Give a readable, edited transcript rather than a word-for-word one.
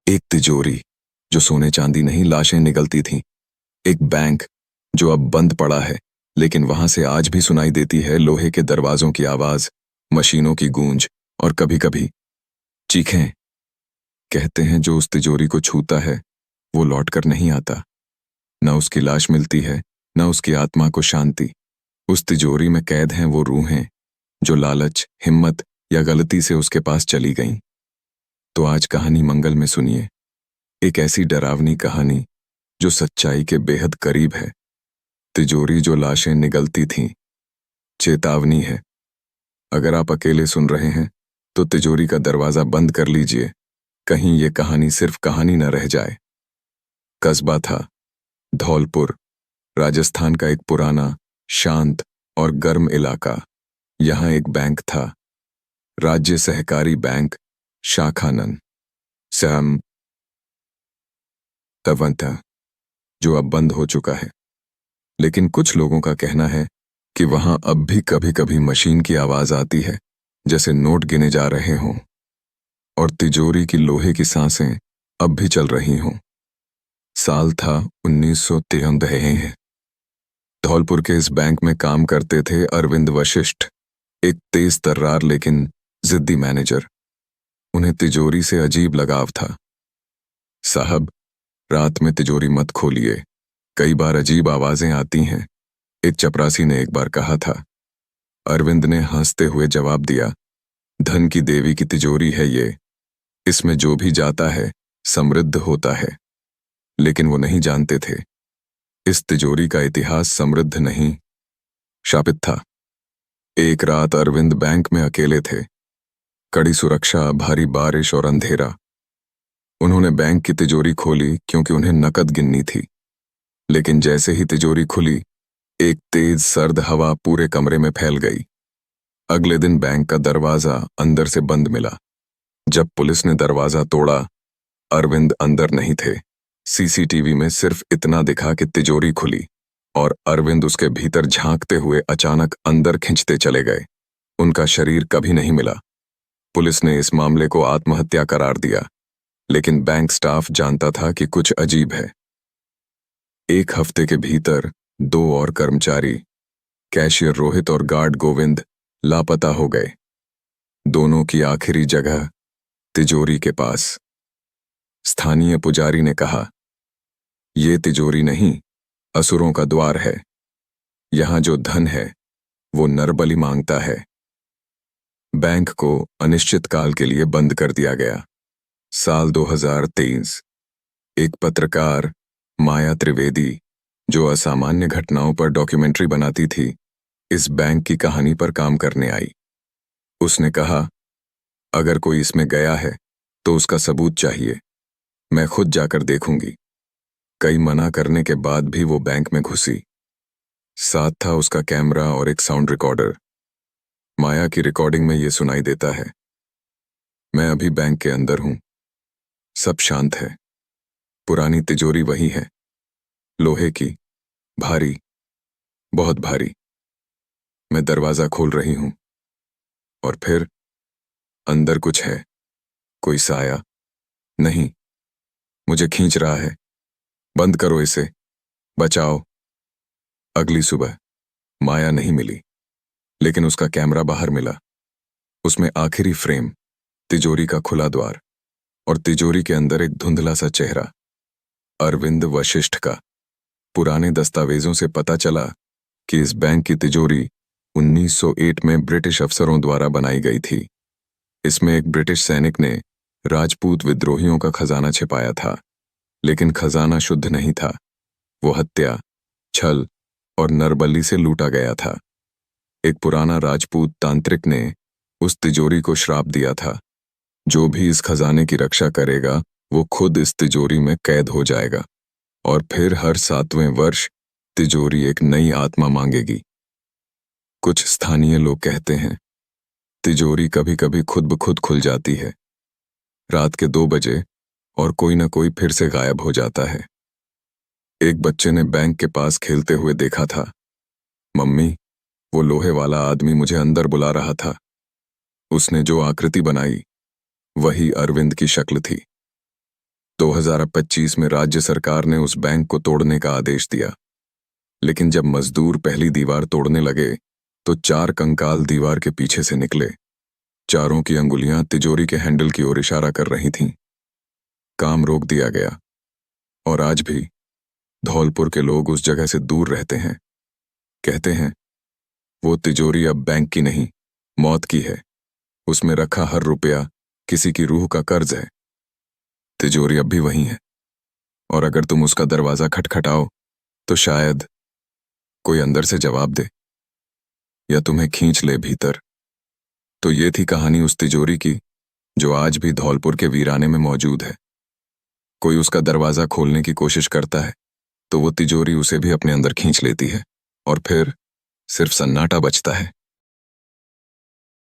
एक तिजोरी जो सोने चांदी नहीं लाशें निकलती थीं। एक बैंक जो अब बंद पड़ा है, लेकिन वहां से आज भी सुनाई देती है लोहे के दरवाजों की आवाज, मशीनों की गूंज और कभी कभी चीखें। कहते हैं जो उस तिजोरी को छूता है वो लौट कर नहीं आता। न उसकी लाश मिलती है, न उसकी आत्मा को शांति। उस तिजोरी में कैद हैं वो रूहें जो लालच, हिम्मत या गलती से उसके पास चली गईं। तो आज कहानी मंगल में सुनिए, एक ऐसी डरावनी कहानी जो सच्चाई के बेहद करीब है। तिजोरी जो लाशें निगलती थीं। चेतावनी है, अगर आप अकेले सुन रहे हैं तो तिजोरी का दरवाजा बंद कर लीजिए, कहीं ये कहानी सिर्फ कहानी न रह जाए। कस्बा था धौलपुर, राजस्थान का एक पुराना, शांत और गर्म इलाका। यहाँ एक बैंक था, राज्य सहकारी बैंक, शाखानन सैम तवंता, जो अब बंद हो चुका है। लेकिन कुछ लोगों का कहना है कि वहां अब भी कभी कभी मशीन की आवाज आती है, जैसे नोट गिने जा रहे हों, और तिजोरी की लोहे की सांसें अब भी चल रही हों। साल था 1993। धौलपुर के इस बैंक में काम करते थे अरविंद वशिष्ठ, एक तेज तर्रार लेकिन जिद्दी मैनेजर। उन्हें तिजोरी से अजीब लगाव था। साहब, रात में तिजोरी मत खोलिए, कई बार अजीब आवाजें आती हैं, एक चपरासी ने एक बार कहा था। अरविंद ने हंसते हुए जवाब दिया, धन की देवी की तिजोरी है ये, इसमें जो भी जाता है समृद्ध होता है। लेकिन वो नहीं जानते थे, इस तिजोरी का इतिहास समृद्ध नहीं, शापित था। एक रात अरविंद बैंक में अकेले थे। कड़ी सुरक्षा, भारी बारिश और अंधेरा। उन्होंने बैंक की तिजोरी खोली क्योंकि उन्हें नकद गिननी थी। लेकिन जैसे ही तिजोरी खुली, एक तेज सर्द हवा पूरे कमरे में फैल गई। अगले दिन बैंक का दरवाजा अंदर से बंद मिला। जब पुलिस ने दरवाजा तोड़ा, अरविंद अंदर नहीं थे। सीसीटीवी में सिर्फ इतना दिखा कि तिजोरी खुली और अरविंद उसके भीतर झांकते हुए अचानक अंदर खिंचते चले गए। उनका शरीर कभी नहीं मिला। पुलिस ने इस मामले को आत्महत्या करार दिया, लेकिन बैंक स्टाफ जानता था कि कुछ अजीब है। एक हफ्ते के भीतर 2 और कर्मचारी, कैशियर रोहित और गार्ड गोविंद, लापता हो गए। दोनों की आखिरी जगह तिजोरी के पास। स्थानीय पुजारी ने कहा, ये तिजोरी नहीं, असुरों का द्वार है। यहां जो धन है वो नरबलि मांगता है। बैंक को अनिश्चित काल के लिए बंद कर दिया गया। साल 2023। एक पत्रकार, माया त्रिवेदी, जो असामान्य घटनाओं पर डॉक्यूमेंट्री बनाती थी, इस बैंक की कहानी पर काम करने आई। उसने कहा, अगर कोई इसमें गया है तो उसका सबूत चाहिए, मैं खुद जाकर देखूंगी। कई मना करने के बाद भी वो बैंक में घुसी। साथ था उसका कैमरा और एक साउंड रिकॉर्डर। माया की रिकॉर्डिंग में ये सुनाई देता है, मैं अभी बैंक के अंदर हूं, सब शांत है। पुरानी तिजोरी वही है, लोहे की, भारी, बहुत भारी। मैं दरवाजा खोल रही हूं और फिर अंदर कुछ है, कोई साया नहीं, मुझे खींच रहा है। बंद करो इसे, बचाओ। अगली सुबह माया नहीं मिली, लेकिन उसका कैमरा बाहर मिला। उसमें आखिरी फ्रेम, तिजोरी का खुला द्वार और तिजोरी के अंदर एक धुंधला सा चेहरा, अरविंद वशिष्ठ का। पुराने दस्तावेजों से पता चला कि इस बैंक की तिजोरी 1908 में ब्रिटिश अफसरों द्वारा बनाई गई थी। इसमें एक ब्रिटिश सैनिक ने राजपूत विद्रोहियों का खजाना छिपाया था, लेकिन खजाना शुद्ध नहीं था। वो हत्या, छल और नरबली से लूटा गया था। एक पुराना राजपूत तांत्रिक ने उस तिजोरी को श्राप दिया था, जो भी इस खजाने की रक्षा करेगा वो खुद इस तिजोरी में कैद हो जाएगा, और फिर हर 7वें वर्ष तिजोरी एक नई आत्मा मांगेगी। कुछ स्थानीय लोग कहते हैं, तिजोरी कभी कभी खुद ब खुद खुल जाती है, रात के 2 बजे, और कोई ना कोई फिर से गायब हो जाता है। एक बच्चे ने बैंक के पास खेलते हुए देखा था, मम्मी, वो लोहे वाला आदमी मुझे अंदर बुला रहा था। उसने जो आकृति बनाई वही अरविंद की शक्ल थी। 2025 में राज्य सरकार ने उस बैंक को तोड़ने का आदेश दिया, लेकिन जब मजदूर पहली दीवार तोड़ने लगे तो 4 कंकाल दीवार के पीछे से निकले। चारों की अंगुलियां तिजोरी के हैंडल की ओर इशारा कर रही थीं। काम रोक दिया गया और आज भी धौलपुर के लोग उस जगह से दूर रहते हैं। कहते हैं वो तिजोरी अब बैंक की नहीं, मौत की है। उसमें रखा हर रुपया किसी की रूह का कर्ज है। तिजोरी अब भी वही है, और अगर तुम उसका दरवाजा खटखटाओ तो शायद कोई अंदर से जवाब दे या तुम्हें खींच ले भीतर। तो ये थी कहानी उस तिजोरी की जो आज भी धौलपुर के वीराने में मौजूद है। कोई उसका दरवाजा खोलने की कोशिश करता है तो वो तिजोरी उसे भी अपने अंदर खींच लेती है और फिर सिर्फ सन्नाटा बचता है।